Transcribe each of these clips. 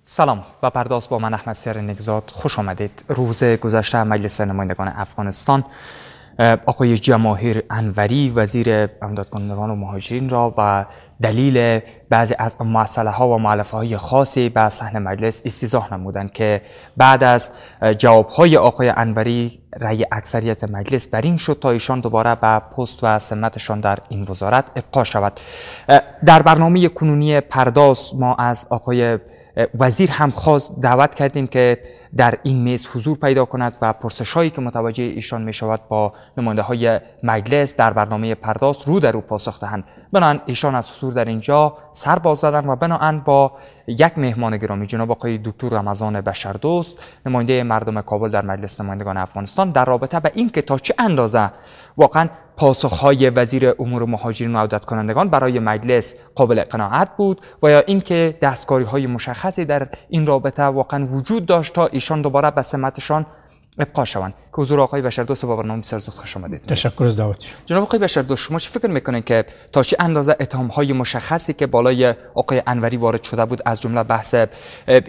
سلام و پرداز با من احمد سیار نگزاد خوش آمدید. روز گذشته مجلس نمایندگان افغانستان آقای جماهیر انوری وزیر امداد کنندگان و مهاجرین را و دلیل بعضی از مسئله ها و مؤلفه های خاصی به صحن مجلس استیضاح نمودند که بعد از جواب های آقای انوری رأی اکثریت مجلس بر این شد تا ایشان دوباره به پست و سمتشان در این وزارت ابقا شود. در برنامه کنونی پرداز ما از آقای وزیر هم خاص دعوت کردیم که در این میز حضور پیدا کند و پرسش‌هایی که متوجه ایشان می شود با نماینده های مجلس در برنامه پرداز رو در رو پاسخ دهند. بنابراین ایشان از حضور در اینجا سر باز زدند و بنابراین با یک مهمان گرامی جناب آقای دکتر رمضان بشردوست نماینده مردم کابل در مجلس نمایندگان افغانستان در رابطه به این که تا چه اندازه واقعا پاسخهای وزیر امور مهاجرین و عودت کنندگان برای مجلس قابل قناعت بود و یا اینکه دستکاری‌های مشخصی در این رابطه واقعا وجود داشت تا ایشان دوباره به سمتشان ابقا شوند. که حضور آقای بشردوست با برنامه بسیار زود خوش آمدید. تشکر از دعوتشون. جناب آقای بشردوست، شما چه فکر میکنید که تا چه اندازه اتهام‌های مشخصی که بالای آقای انوری وارد شده بود، از جمله بحث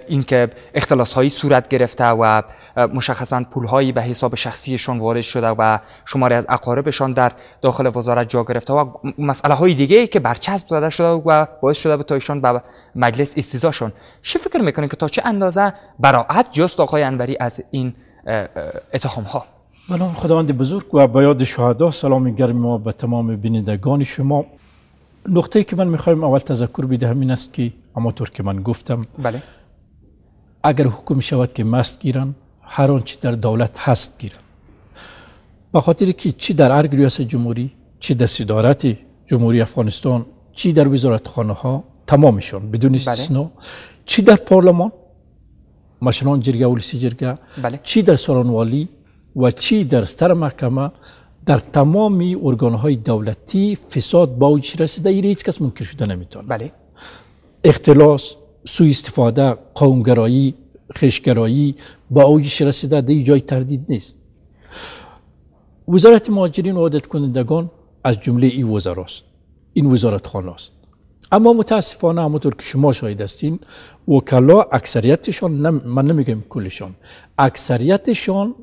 اینکه اختلاس‌هایی صورت گرفته و مشخصاً پول‌هایی به حساب شخصیشون وارد شده و شماری از اقاربشان در داخل وزارت جا گرفته و مسئله‌های دیگه‌ای که برچسب زده شده و باعث شده بود تا ایشان به مجلس استیضاح شدند، چه فکر میکنید که تا چه اندازه براءت جست آقای انوری از این اتهام ها؟ به نام خداوند بزرگ و به یاد شهدا سلام گرم ما به تمام بینندگان شما. نقطه‌ای که من میخوایم اول تذکر بدهم این است که همانطور که من گفتم بله، اگر حکم شود که مست گیرن هر آنچه در دولت هست گیرن، به خاطر که چی در ارگ ریاست جمهوری، چی در صدارت جمهوری افغانستان، چی در وزارتخانه ها تمامشان بدون استثنا، چی در پارلمان مشران جرگه ولسی جرگه، چی در سرانوالی و چی در ستر محکمه، در تمامی ارگانهای دولتی فساد با اوجش رسیده. این هیچ کس منکر شده نمیتونه. اختلاس، سوء استفاده، قومگرایی، خشگرایی با اوجش رسیده، در جای تردید نیست. وزارت مهاجرین و عودت کنندگان از جمله این وزراست، این وزارتخانه است. اما متاسفانه همونطور که شما شاهد هستین وکلا اکثریتشان، من نمیگم کلشان، اکثریتشان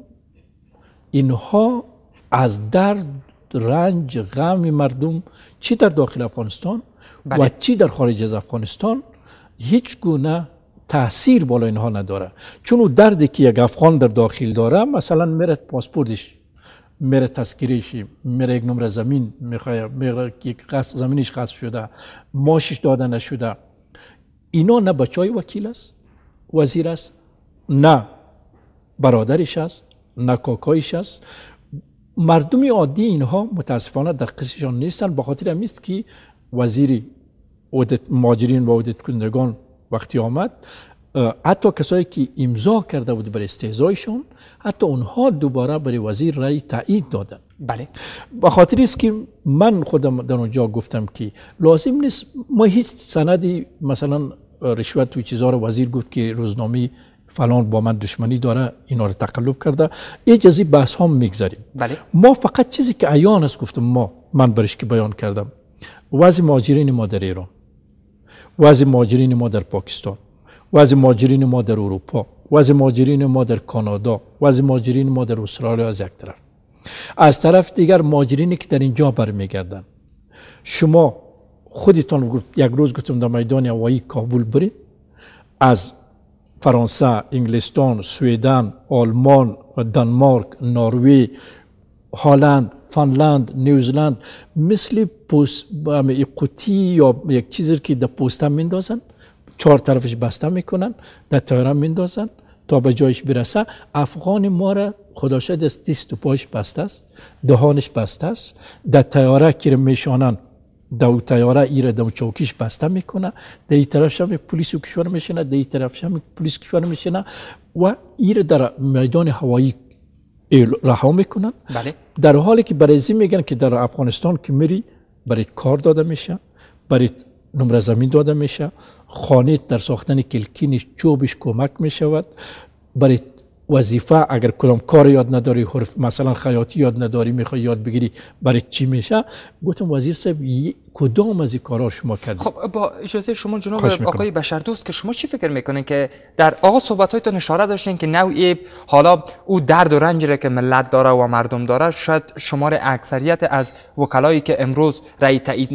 اینها از درد، رنج، غم مردم چی در داخل افغانستان و چی در خارج از افغانستان هیچ گونه تاثیر بالا اینها نداره. چون اون دردی که یک افغان در داخل داره، مثلا میره پاسپورتش، میره تذکرهش، میره یک نمره زمین میره یک زمینش غصب شده، ماشش داده نشده، اینا نه بچای وکیل است، وزیر است، نه برادرش است، نه کاکایش است. مردم عادی اینها متاسفانه در قصشان نیستن. به خاطر همین است که وزیر مهاجرین و عودت کنندگان وقتی آمد، حتی کسایی که امضا کرده بود برای استهزایشان، حتی اونها دوباره برای وزیر رأی تایید دادن. بله، به خاطر است که من خودم در اونجا گفتم که لازم نیست ما هیچ سندی، مثلا رشوت و چیزها رو وزیر گفت که روزنامه فلان با من دشمنی داره، اینا رو تقلب کرده، اجازه بحث ها میگذاریم. ما فقط چیزی که عیان است گفتم، من برش که بیان کردم، وضع مهاجرین ما در ایران، وضع مهاجرین ما در پاکستان، وضع مهاجرین ما در اروپا، وضع مهاجرین ما در کانادا، وضع مهاجرین ما در استرالیا از یک طرف، از طرف دیگر مهاجرینی که در اینجا برمیگردن. شما خودتان یک روز گفتم در میدان هوایی کابل برید، از فرانسه، انگلستان، سوئدن، آلمان، دانمارک، نروژ، هلند، فنلاند، نیوزلند، مثل قوطی یا یک چیزی که در پوسته میندازن، 4 طرفش بسته میکنن، در طیاره میندازن تا به جایش برسه. افغان ما را خدا شد است دست و پاش بسته است، دهانش بسته است، در طیاره که میشانن، در طیاره ایره در چوکیش بسته میکنه، در این طرفش هم پلیس کشور میشینه، در این طرفش هم پلیس کشور میشینه و ایره در میدان هوایی رها میکنن. در حالی که برای این میگن که در افغانستان که میری برای کار داده میشه، برای نمره زمین داده میشه، خانه در ساختن کلکینش چوبش کمک میشود، برای وظیفه اگر کدام کار یاد نداری، حرف مثلا خیاطی یاد نداری، میخوای یاد بگیری، برای چی میشه؟ گفتم وزیر صاحب کدام از این کارا شما کردید؟ خب با اجازه شما جناب آقای بشردوست که شما چی فکر میکنین که در آغاز صحبت‌هایتون اشاره داشتین که نوعی حالا او درد و رنجی را که ملت داره و مردم داره، شاید شمار اکثریت از وکلایی که امروز رأی تایید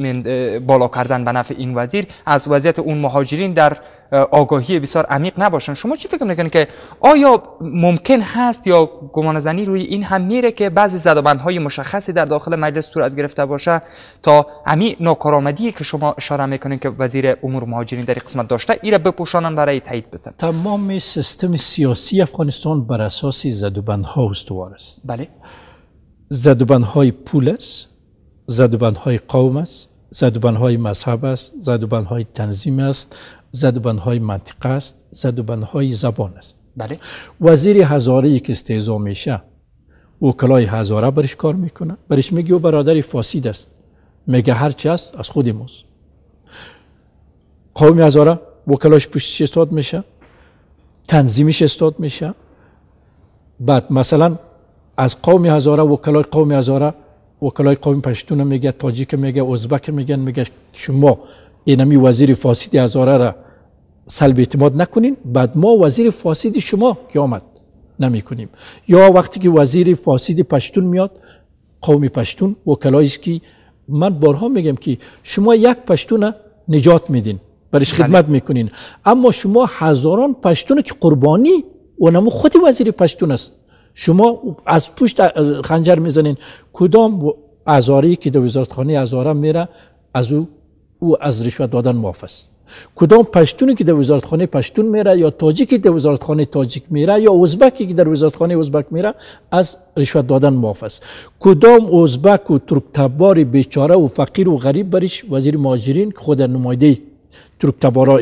بالا کردن به نفع این وزیر از وضعیت اون مهاجرین در آگاهی بسیار عمیق نباشن. شما چی فکر میکنید که آیا ممکن هست یا گمان زنی روی این هم میره که بعضی زدبندهای مشخصی در داخل مجلس صورت گرفته باشه تا همین ناکارآمدی که شما اشاره میکنید که وزیر امور مهاجرین در قسمت داشته ایره بپوشانن برای تایید بدن؟ تمام سیستم سیاسی افغانستان بر اساس زدبندها استوار است. بله. زدبندهای پول است، زدبندهای قوم است، زدبندهای مذهب است، زدبندهای تنظیم است، زدبندهای منطقه است، زدبندهای زبان است. بله. وزیر هزاره که استعزا میشه، وکلای هزاره برش کار میکنه، برش میگه و برادر فاسد است، میگه هر چی است از خود ماست. قوم هزاره وکلاش پشتش استاد میشه، تنظیمش استاد میشه. بعد مثلا از قوم هزاره وکلای قوم هزاره، وکلای قوم پشتون میگه، تاجیک میگه، ازبک میگه شما اینمی وزیر فاسد هزاره را سلب اعتماد نکنین، بعد ما وزیر فاسد شما که آمد نمی کنیم. یا وقتی که وزیر فاسد پشتون میاد، قوم پشتون وکلایش که من بارها میگم که شما یک پشتون نجات میدین، برش خدمت میکنین، اما شما هزاران پشتون که قربانی اونمو خود وزیر پشتون است، شما از پشت خنجر میزنین. کدام هزاره که در وزارتخانه هزاره میره از او از رشوت دادن معاف است؟ کدام پشتونی که در وزارتخانه پشتون میره، یا تاجیکی که در وزارتخانه تاجیک میره، یا ازبکی که در وزارتخانه ازبک میره از رشوت دادن معاف است؟ کدام ازبک و ترک تبار بیچاره و فقیر و غریب برش وزیر مهاجرین که خود نماینده ترک تبارا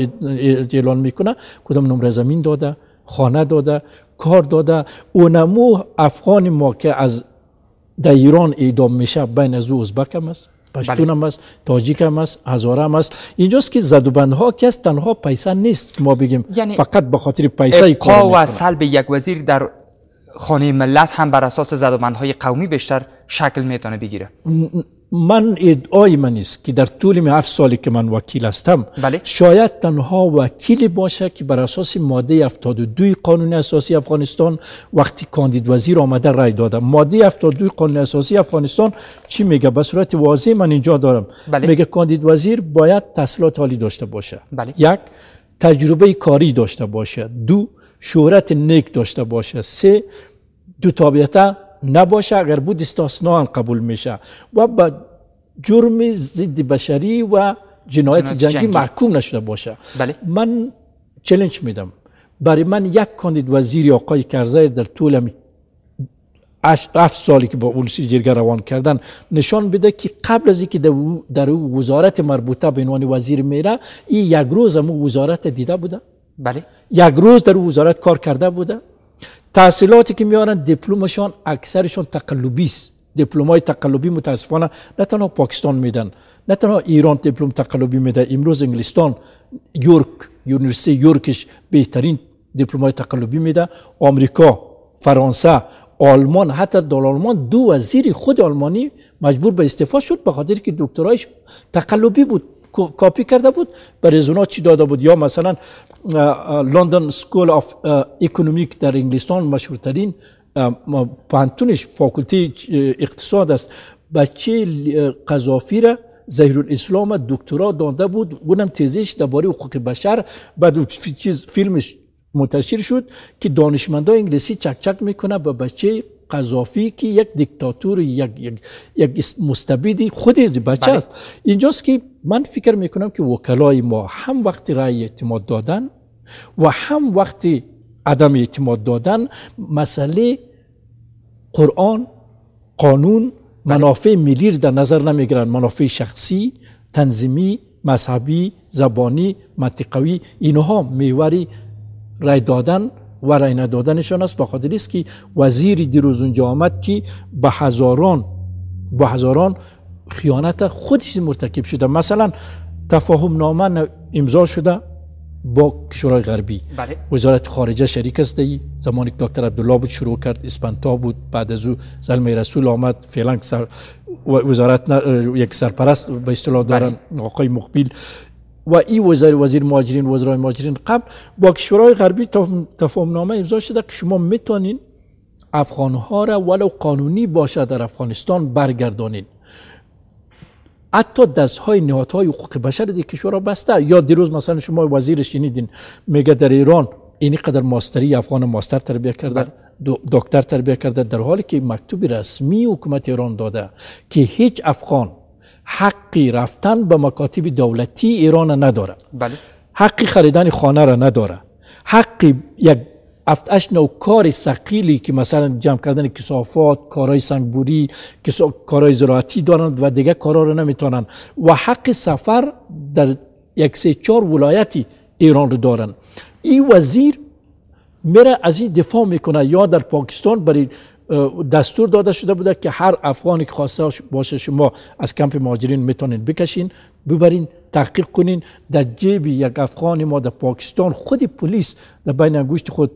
اعلان میکنه، کدام نمره زمین داده، خانه داده، کار داده؟ اونمو افغان ما که از در ایران اعدام میشه، بین از او ازبک هم است، پشتون هم است، تاجیک هم است، هزاره هم است. اینجاست که زدوبندها که است تنها پیسه نیست که ما بگیم یعنی فقط به خاطر پیسه ابقا و سلب یک وزیر در خانه ملت هم بر اساس زدوبندهای قومی بیشتر شکل میتونه بگیره. من ادعای من است که در طول 7 سالی که من وکیل هستم، شاید تنها وکیلی باشه که بر اساس ماده 72 قانون اساسی افغانستان وقتی کاندید وزیر آمده رای داده. ماده 72 قانون اساسی افغانستان چی میگه؟ به صورت واضح من اینجا دارم. میگه کاندید وزیر باید تحصیلات عالی داشته باشه. یک، تجربه کاری داشته باشه. 2، شهرت نیک داشته باشه. 3، دو تابعیت نباشه، اگر بود استثناء قبول میشه، و با جرم ضد بشری و جنایت جنگی محکوم نشده باشه. من چالش میدم، برای من یک کاندید وزیر آقای کرزی در طول 7 سالی که با اولسی جرگه روان کردن نشان بده که قبل از اینکه در وزارت مربوطه به عنوان وزیر میره، این یک روز هم وزارت دیده بوده؟ یک روز در وزارت کار کرده بوده؟ تحصیلاتی که میارن دیپلمشان اکثرشان تقلبی است. دیپلمای تقلبی متاسفانه نه تنها پاکستان میدن، نه تنها ایران دیپلم تقلبی میده، امروز انگلستان یونیورسیتی یورکش بهترین دیپلمای تقلبی میده، آمریکا، فرانسه، آلمان، حتی در آلمان 2 وزیر خود آلمانی مجبور به استعفا شد به خاطر که دکترایش تقلبی بود، کاپی کرده بود. برای اونا چی داده بود؟ یا مثلا لندن سکول آف اکونومیک در انگلستان مشهورترین پانتونش فاکولته اقتصاد است، بچه قذافی را ظهیرالاسلام دکترا داده بود، اونم تزیش درباره حقوق بشر. بعد فیلمش منتشر شد که دانشمندان انگلیسی چک میکنه به بچه قذافی که یک دیکتاتور، یک مستبدی خود بچه است. اینجاست که من فکر میکنم که وکلای ما هم وقتی رأی اعتماد دادن و هم وقتی عدم اعتماد دادن، مسئله قرآن، قانون، منافع ملی در نظر نمیگیرن، منافع شخصی، تنظیمی، مذهبی، زبانی، منطقوی، اینها محور رای دادن و رای ندادنشان است. به خاطر است که وزیر دیروز اونجا آمد که به هزاران خیانت خودش مرتکب شده. مثلا تفاهم نامه امضا شده با کشورهای غربی. بله. وزارت خارجه شریک است. زمانی که دکتر عبدالله بود شروع کرد، اسپانتا بود، بعد از او زلمه رسول آمد، فعلا وزارت یک سرپرست به اصطلاح دارن آقای مقبل و این وزیر مهاجرین، وزرای مهاجرین قبل با کشورهای غربی تفاهم نامه امضا شده که شما میتونین افغانها را ولو قانونی باشه در افغانستان برگردانین. حتی دستهای نهادهای حقوق بشر در کشورها بسته. یا دیروز مثلا شما وزیر شنیدین میگه در ایران اینی قدر ماستری افغان ماستر تربیه کرده، دکتر تربیه کرده، در حالی که مکتوب رسمی حکومت ایران داده که هیچ افغان حقی رفتن به مکاتب دولتی ایران نداره. بله. حقی خریدن خانه را نداره. حقی یک 7-8 نوع کار ثقیلی که مثلا جمع کردن کثافات، کارهای سنگبوری، کارهای زراعتی دارند و دیگه کارها رو نمیتونن و حق سفر در 1-3-4 ولایتی ایران رو دارن. این وزیر میره از این دفاع میکنه. یا در پاکستان برای دستور داده شده بوده که هر افغانی که خواسته باشه شما از کمپ مهاجرین میتونین بکشین، ببرین، تحقیق کنین. در جیب یک افغان ما در پاکستان خود پلیس در بین انگشت خود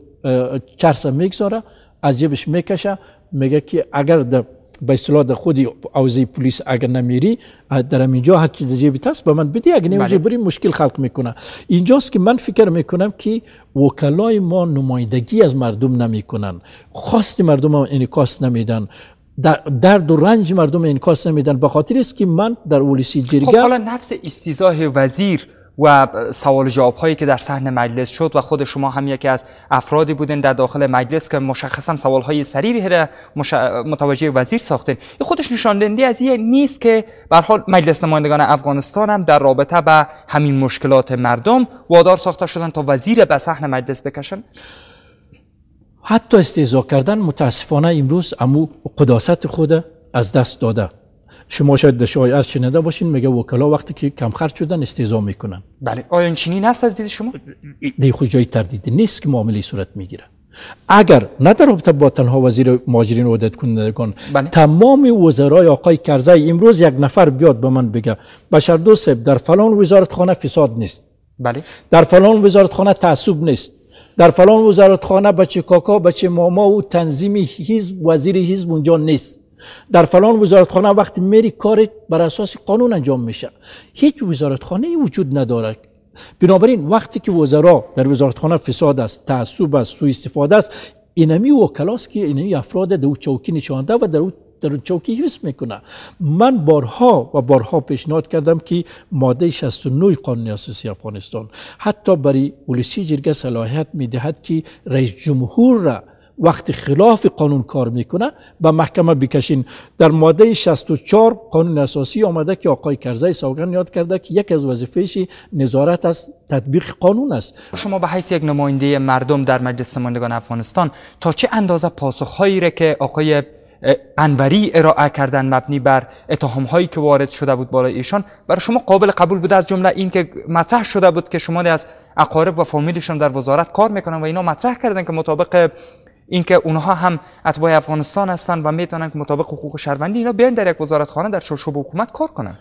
چرس میگذاره، از جیبش میکشه، میگه که اگر در به اصطلاح در خودی حوزه پلیس اگر نمیری در اینجا هر چیز جیبت هست به من بدی، اگر نمیجی بری مشکل خلق میکنه. اینجاست که من فکر میکنم که وکلای ما نمایندگی از مردم نمیکنن، خواست مردم انعکاس نمیدن، درد و رنج مردم انعکاس نمیدن. به خاطر است که من در پلیسی جرگه خب حالا نفس استیضاح وزیر و سوال جواب هایی که در صحن مجلس شد و خود شما هم یکی از افرادی بودین در داخل مجلس که مشخصا سوال های صریحی را متوجه وزیر ساختین، این خودش نشان دهنده از این نیست که به هر حال مجلس نمایندگان افغانستان هم در رابطه با همین مشکلات مردم وادار ساخته شدن تا وزیر به صحن مجلس بکشن؟ حتی استهزا کردن متاسفانه امروز امو قداست خود از دست داده. شما شاید در شایعات شنیده باشین میگه وکلا وقتی که کم خرج شدن استهزا میکنن. بله. آیا این چنین است از دید شما؟ دی خود جای تردید نیست که معامله صورت میگیره. اگر نه در رابطه با تنها وزیر مهاجرین و عدت کنندگان، تمام وزرای آقای کرزی امروز یک نفر بیاد به من بگه بشردوست صاحب در فلان وزارتخانه فساد نیست، بله، در فلان وزارتخانه تعصب نیست، در فلان وزارتخانه بچه کاکا بچه ماما و تنظیم حزب وزیر حزب اونجا نیست، در فلان وزارتخانه وقتی میری کار بر اساس قانون انجام میشه. هیچ وزارتخانه وجود نداره. بنابراین وقتی که وزرا در وزارتخانه فساد است، تعصب است، سوء استفاده است، اینمی وکلاست که اینمی افراد در او چوکی نشانده و در چوکی حفظ میکنه. من بارها پیشنهاد کردم که ماده 69 قانون اساسی افغانستان حتی برای پلیسی جرگه صلاحیت میدهد که رئیس جمهور را وقتی خلاف قانون کار میکنه به محکمه بکشین. در ماده 64 قانون اساسی آمده که آقای کرزی سوگند یاد کرده که یک از وظیفه‌اش نظارت از تطبیق قانون است. شما به حیث یک نماینده مردم در مجلس نمایندگان افغانستان تا چه اندازه پاسخهایی را که آقای انوری ارائه کردن مبنی بر اتهام‌هایی که وارد شده بود بالای ایشان برای شما قابل قبول بوده؟ از جمله این که مطرح شده بود که شما از اقارب و فامیلشون در وزارت کار میکنن و اینا مطرح کردن که مطابق اینکه اونها هم اتباع افغانستان هستن و میتونن که مطابق حقوق شهروندی اینا بیان در یک وزارتخانه در شعب حکومت کار کنن.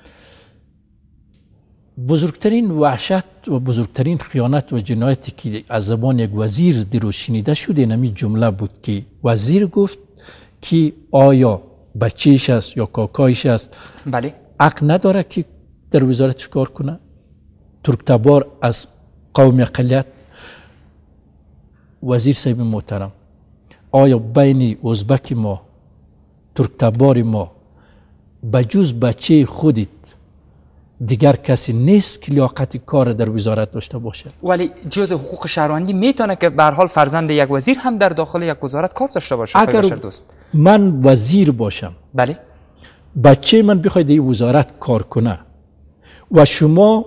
بزرگترین وحشت و بزرگترین خیانت و جنایتی که از زبان یک وزیر دیروز شنیده شد اینمی جمله بود که وزیر گفت که آیا بچهش است یا کاکایش است، بله، حق نداره که در وزارتش کار کنه؟ ترکتبار از قوم اقلیت. وزیر صاحب محترم، آیا بین ازبک ما، ترکتبار ما بجز بچه خودت دیگر کسی نیست که لیاقت کار در وزارت داشته باشه؟ ولی جز حقوق شهروندی میتونه که به هر حال فرزند یک وزیر هم در داخل یک وزارت کار داشته باشه. اگر من وزیر باشم، بله، بچه من بخواید در وزارت کار کنه و شما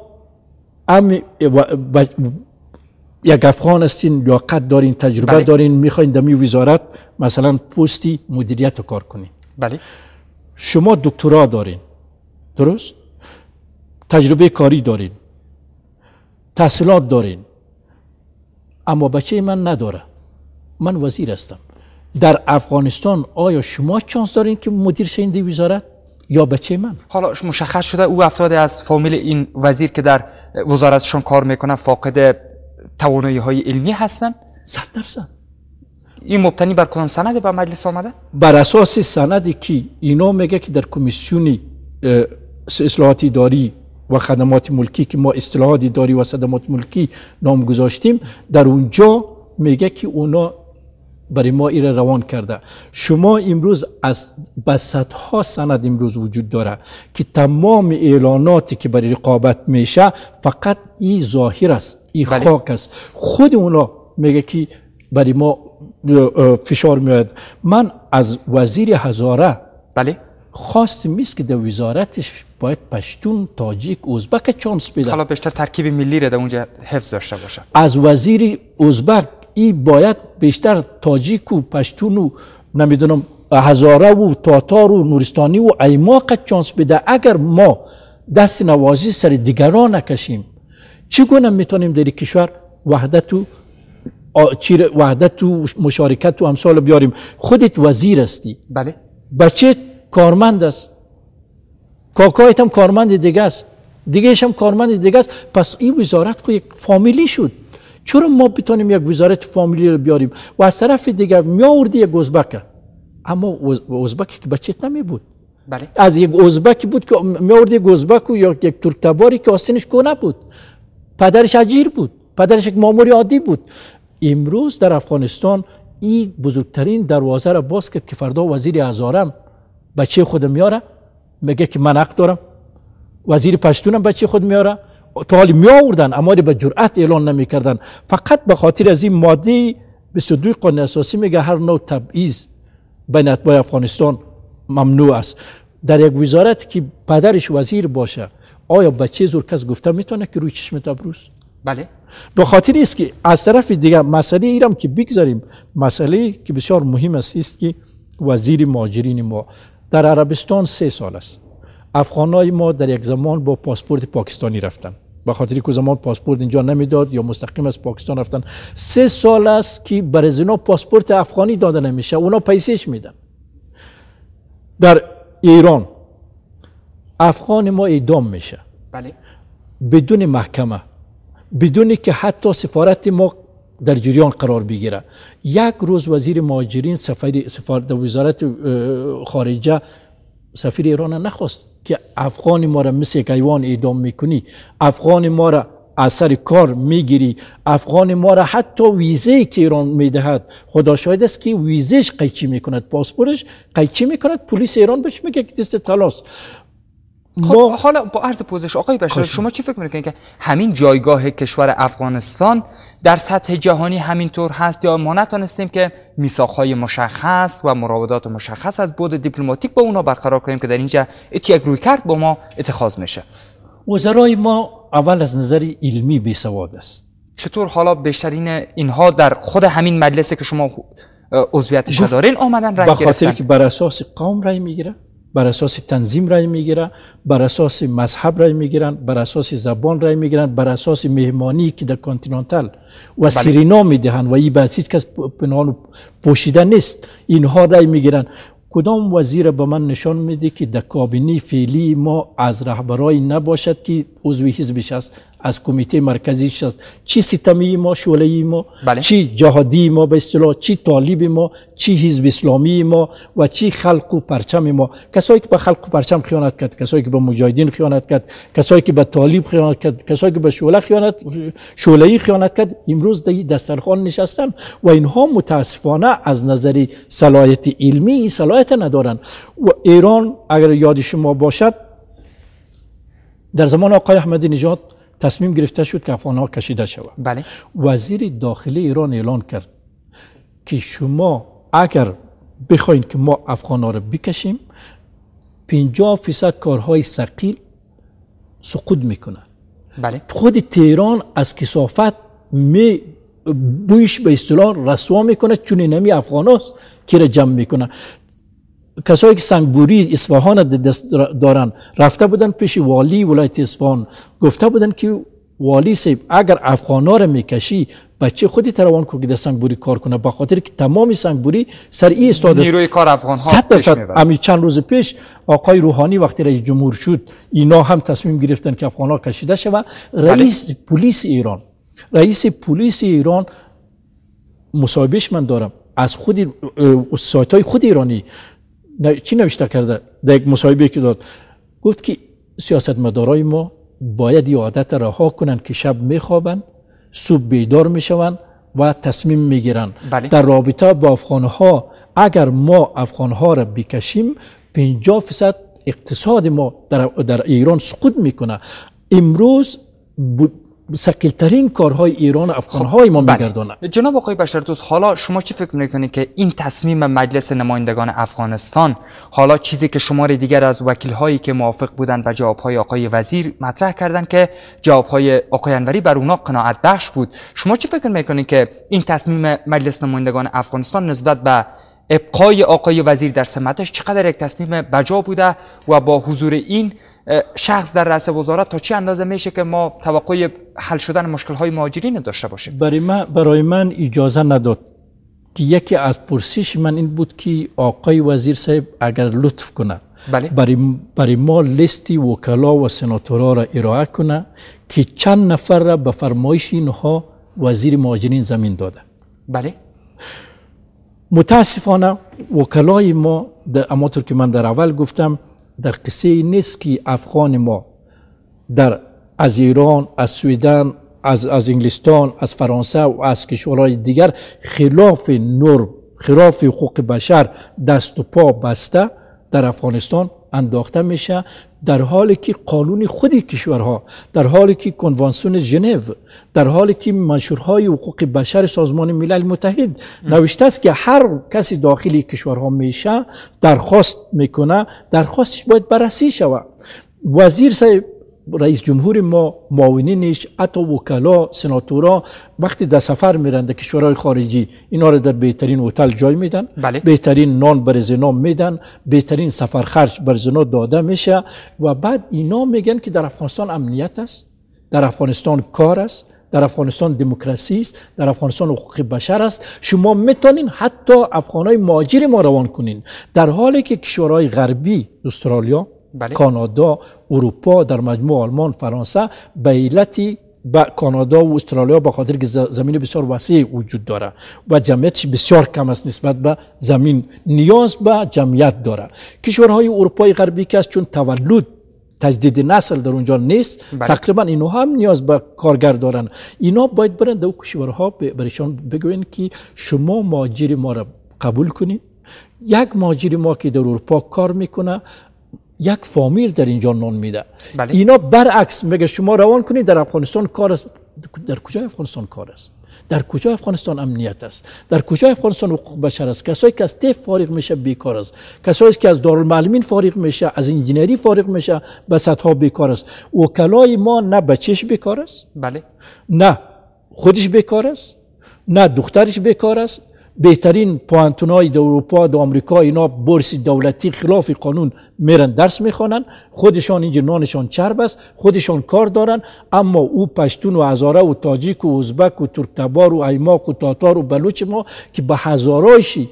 یک افغان هستین، لیاقت دارین، تجربه بله، دارین، میخواین در می وزارت مثلا پستی مدیریت کار کنین، بله، شما دکترا دارین، درست؟ تجربه کاری دارین، تحصیلات دارین، اما بچه من نداره، من وزیر هستم. در افغانستان آیا شما چانس دارین که مدیر شین دی وزارت یا بچه من؟ حالا مشخص شده او افراد از فامیل این وزیر که در وزارتشون کار میکنن فاقد توانایی‌های علمی هستن؟ 100%. این مبتنی بر کدام سند به مجلس آمده؟ بر اساس سندی که اینا میگه که در کمیسیون اصلاحات اداری و خدمات ملکی که ما اصلاحات اداری و خدمات ملکی نام گذاشتیم، در اونجا میگه که اونا برای ما ایره روان کرده. شما امروز از صدها سند امروز وجود داره که تمام اعلاناتی که برای رقابت میشه فقط این ظاهر است، این خاک است. خود اونا میگه که برای ما فشار میاد. من از وزیر هزاره خواست میست که در وزارتش باید پشتون، تاجیک، ازبک چانس بده. حالا بیشتر ترکیب ملی را در اونجا حفظ داشته باشه. از وزیر ازبک این باید بیشتر تاجیک و پشتون و نمیدونم هزاره و تاتار و نورستانی و ایماق چانس بده. اگر ما دست نوازی سر دیگران نکشیم چگونه میتونیم در کشور وحدت و مشارکت و امثال بیاریم؟ خودت وزیر هستی، بله، بچه کارمند است، کاکایت هم کارمند دیگه است، دیگهش هم کارمند دیگه است. پس این وزارت خود یک فامیلی شد. چرا ما بتونیم یک وزارت فامیلی رو بیاریم و از طرف دیگه میاوردی یک ازبک، اما ازبکی که بچه‌ت نمی بود. بله. از یک ازبکی بود که میاوردی یک ازبک و یا یک ترک تباری که آستینش کهنه بود، پدرش اجیر بود، پدرش یک مامور عادی بود. امروز در افغانستان این بزرگترین دروازه را باز کرد که فردا وزیر هزارم بچه خود میاره، میگه که من حق دارم. وزیر پشتونم بچه خود میاره. تا حالی می آوردن اما به جرأت اعلان نمی کردن، فقط به خاطر از این ماده 22 قانون اساسی میگه هر نوع تبعیض بین اتباع افغانستان ممنوع است. در یک وزارت که پدرش وزیر باشه آیا بچه زور کس گفته میتونه که روی چشم تبروز؟ بله. به خاطر است که از طرف دیگه مسئله ایرم که بگذاریم، مسئله که بسیار مهم است که وزیر مهاجرین ما در عربستان 3 سال است. افغانای ما در یک زمان با پاسپورت پاکستانی رفتن، به خاطر که زمان پاسپورت اینجا نمیداد یا مستقیم از پاکستان رفتن. 3 سال است که برای اینا پاسپورت افغانی داده نمیشه، اونا پیسش میدن. در ایران افغان ما اعدام میشه، بله، بدون محکمه، بدون که حتی سفارت ما در جریان قرار بگیره. یک روز وزیر مهاجرین سفارت وزارت خارجه سفیر ایران نخواست که افغان ما را مثل یک حیوان اعدام میکنی، افغان ما را از سر کار میگیری، افغان ما را حتی ویزه که ایران میدهد خدا شاهد است که ویزهش قیچی میکند، پاسپورتش قیچی میکند، پلیس ایران بهش میگه که دست طلاست. خب حالا با عرض پوزش آقای بشار، شما چی فکر میکنید که همین جایگاه کشور افغانستان در سطح جهانی همینطور هست یا ما نتونستیم که میثاق‌های مشخص و مراودات مشخص از بعد دیپلماتیک با اونا برقرار کنیم که در اینجا یک رویکرد با ما اتخاذ میشه؟ وزرای ما اول از نظر علمی بیسواد است. چطور حالا بیشترین اینها در خود همین مجلسی که شما عضویتش دارین آمدن رای گرفتن؟ به خاطر که بر اساس قوم رای میگیره، بر اساس تنظیم رای میگیره، بر اساس مذهب رای میگیرن، بر اساس زبان رای میگیرن، بر اساس مهمانی که در کانتیننتال و سیرینا میدهن و این بحث هیچ کس پنهان پوشیده نیست، اینها رای میگیرن. کدام وزیر به من نشان میده که در کابینه فعلی ما از رهبرای نباشد که عضو حزبش است، از کمیته مرکزیش است، چی ستمی ما، شعله ما، چی جهادی ما به اصطلاح، چی طالب ما، چی حزب اسلامی ما و چی خلق و پرچم ما. کسایی که به خلق و پرچم خیانت کرد، کسایی که به مجاهدین خیانت کرد، کسایی که به طالب خیانت کرد، کسایی که به شعله خیانت کرد، امروز در دسترخوان نشستن و اینها متاسفانه از نظر صلاحیت علمی صلاحیت ندارن. و ایران اگر یاد شما باشد در زمان آقای احمدی نژاد تصمیم گرفته شد که افغان‌ها کشیده شود. بله. وزیر داخلی ایران اعلان کرد که شما اگر بخواین که ما افغان‌ها رو بکشیم 50% کارهای ثقیل سقوط میکنه. بله. خود تهران از کثافت بویش به اصطلاح رسوا میکنه، چون نمی افغاناست که را جمع میکنه. کسایی که سنگبوری اصفهان دست دارن رفته بودن پیش والی ولایت اصفهان، گفته بودن که والی صاحب اگر افغانا را میکشی بچه خودی تروان کو که در سنگبوری کار کنه، به خاطر که تمام سنگبوری سر این استاد است. نیروی کار افغان ها 100%. امی چند روز پیش آقای روحانی وقتی رئیس جمهور شد اینا هم تصمیم گرفتن که افغان ها کشیده شود. رئیس پلیس ایران رئیس پلیس ایران مصاحبهش من دارم از خود سایت های خود ایرانی چی نوشته کرده در یک مصاحبه که داد، گفت که سیاستمدارای ما باید این عادت رها کنن که شب میخوابن، صبح بیدار میشون و تصمیم میگیرن. بله. در رابطه با افغانها اگر ما افغانها را بکشیم 50% اقتصاد ما در ایران سقوط میکنه. امروز ثقیل‌ترین کارهای ایران افغانهای ما میگردانه. جناب آقای بشردوست، حالا شما چی فکر میکنید که این تصمیم مجلس نمایندگان افغانستان، حالا چیزی که شمار دیگر از وکیل‌هایی که موافق بودند به جوابهای آقای وزیر مطرح کردند که جوابهای آقای انوری بر اونا قناعت بخش بود، شما چی فکر میکنید که این تصمیم مجلس نمایندگان افغانستان نسبت به ابقای آقای وزیر در سمتش چقدر یک تصمیم بجا بوده و با حضور این شخص در رأس وزارت تا چه اندازه میشه که ما توقع حل شدن مشکل‌های مهاجرین داشته باشیم؟ برای من اجازه نداد که یکی از پرسش من این بود که آقای وزیر صاحب اگر لطف کنه بله. برای ما لیستی وکلا و سناتورا را ارائه کنه که چند نفر را به فرمایش اینها وزیر مهاجرین زمین داده. بله. متاسفانه وکلای ما همانطور که من در اول گفتم در قصه نیست که افغان ما از ایران، از سویدن، از انگلستان، از فرانسه و از کشورهای دیگر خلاف نرم، خلاف حقوق بشر دست و پا بسته در افغانستان انداخته میشه، در حالی که قانون خودی کشورها، در حالی که کنوانسیون ژنو، در حالی که منشورهای حقوق بشر سازمان ملل متحد نوشته است که هر کسی داخلی کشورها میشه درخواست میکنه، درخواستش باید بررسی شود. وزیر صاحب، رئیس جمهور ما، معاونینش، حتی وکلا، سناتورا وقتی در سفر میرن در کشورهای خارجی اینا رو در بهترین هتل جای میدن. بله. بهترین نان برای زنا میدن، بهترین سفر خرج برای زنا داده میشه و بعد اینا میگن که در افغانستان امنیت است، در افغانستان کار است، در افغانستان دموکراسی است، در افغانستان حقوق بشر است، شما میتونین حتی افغانای مهاجر ما روان کنین، در حالی که کشورهای غربی، استرالیا، بله. کانادا، اروپا، در مجموع آلمان، فرانسه به علتی با کانادا و استرالیا به خاطر که زمین بسیار وسیع وجود داره و جمعیتش بسیار کم است نسبت به زمین، نیاز به جمعیت داره. کشورهای اروپای غربی که است چون تولد تجدید نسل در اونجا نیست، بله. تقریبا اینو هم نیاز به کارگر دارن. اینا باید برن در کشورها برایشان بگوین که شما مهاجر ما را قبول کنید. یک مهاجر ما که در اروپا کار میکنه یک فامیل در اینجا نان میده. بله. اینا برعکس میگه شما روان کنید در افغانستان کار است. در کجای افغانستان کار است؟ در کجای افغانستان امنیت است؟ در کجای افغانستان حقوق بشر است؟ کسایی که از طب فارغ میشه بیکار است، کسایی که از دارالمعلمین فارغ میشه، از انجینری فارغ میشه به صدها بیکار است. وکلای ما نه بچهش بیکار است، بله. نه خودش بیکار است، نه دخترش بیکار است. بهترین پوانتونای در اروپا، در آمریکا اینا بورس دولتی خلاف قانون میرن درس میخوانن، خودشان اینجا نانشان چرب است، خودشان کار دارن، اما او پشتون و هزاره و تاجیک و ازبک و ترک تبار و ایماق و تاتار و بلوچ ما که به هزارایشی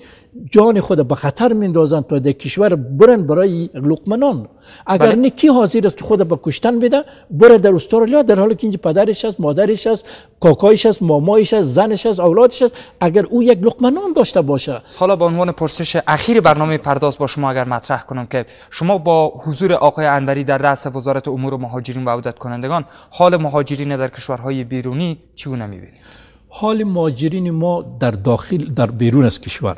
جان خود به خطر میندازن تا در کشور برن برای لقمه نان. اگر نه کی حاضر است که خود به کشتن بده بره در استرالیا، در حالی که اینجا پدرش است، مادرش است، کاکایش است، مامایش است، زنش است، اولادش است، اگر او یک لقمه نان داشته باشه. حالا به عنوان پرسش اخیر برنامه پرداز با شما اگر مطرح کنم که شما با حضور آقای انوری در رأس وزارت امور مهاجرین و عودت کنندگان حال مهاجرین در کشورهای بیرونی چگونه می‌بینید؟ حال مهاجرین ما در داخل، در بیرون از کشور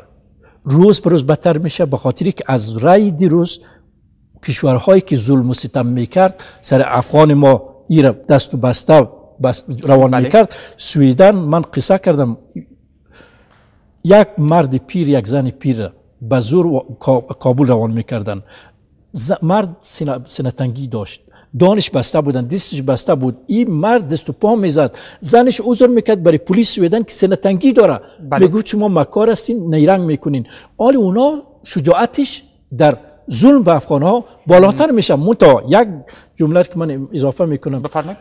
روز به روز بدتر میشه، به خاطری که از رای دیروز کشورهایی که ظلم و ستم میکرد سر افغان ما ایره دست و بسته روان میکرد. سویدن، من قصه کردم، یک مرد پیر یک زن پیر به زور کابل روان میکردن. مرد سنتنگی داشت، دانش بسته بودن، دستش بسته بود، این مرد دست و پا میزد، زنش عذر میکرد برای پلیس سویدن که سنتنگی داره. میگفت شما مکار هستین، نیرنگ میکنین. حالا اونا شجاعتش در ظلم به افغانها بالاتر میشه. منتها یک جمله که من اضافه میکنم، بفرمایید.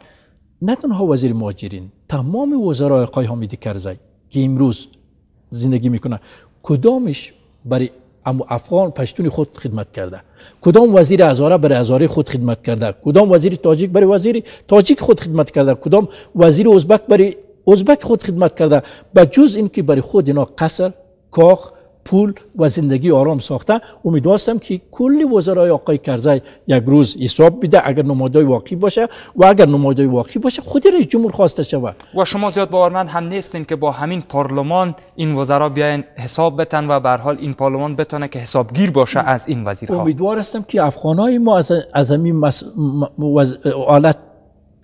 نه تنها وزیر مهاجرین، تمام وزرای آقای حامد کرزی که امروز زندگی میکنه، کدامش برای اما افغان پشتون خود خدمت کرده؟ کدام وزیر هزاره برای هزاره خود خدمت کرده؟ کدام وزیر تاجیک برای وزیر تاجیک خود خدمت کرده؟ کدام وزیر ازبک برای ازبک خود خدمت کرده، به جز اینکه برای خود اینا قصر، کاخ، پول و زندگی آرام ساخته. امیدوارم که کل وزرای آقای کرزی یک روز حساب بده اگر نمادهای واقعی باشه، و اگر نمادهای واقعی باشه خود رئیس جمهور خواسته شود. و شما زیاد باورمند هم نیستین که با همین پارلمان این وزرا بیاین حساب بتن و به هر حال این پارلمان بتونه که حسابگیر باشه از این وزیرها؟ امیدوار هستم که افغانای ما از همین حالت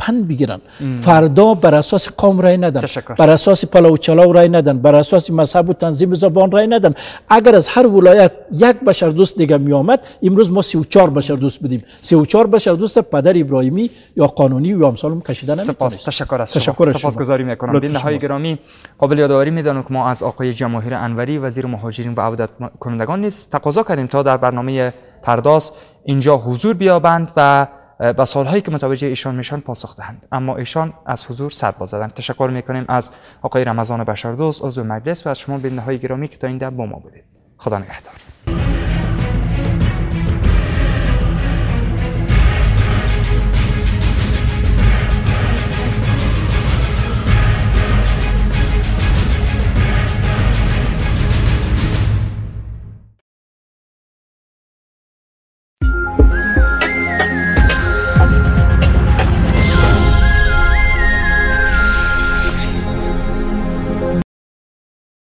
پند بگیرن. فردا بر اساس قوم رای ندن، بر اساس پلاو چلاو رای ندن، بر اساس مذهب و تنظیم زبان رای ندن. اگر از هر ولایت یک بشردوست دیگه می آمد، امروز ما 34 بشردوست بودیم. 34 بشردوست پدر ابراهیمی یا قانونی یا امثالم کشیدن نمیتونه. سپاس، تشکر از شما. سپاسگزاری میکنم. بیننده گرامی، قابل یادآوری میدانم که ما از آقای جماهیر انوری وزیر مهاجرین و عودت کنندگان نیز تقاضا کردیم تا در برنامه پرداز اینجا حضور بیابند و با سالهایی که متوجه ایشان میشن پاسخ دهند، اما ایشان از حضور سر باز زدند. تشکر میکنیم از آقای رمضان بشردوست عضو مجلس و از شما بیننده های گرامی که تا این دم با ما بودید. خدا نگهدار.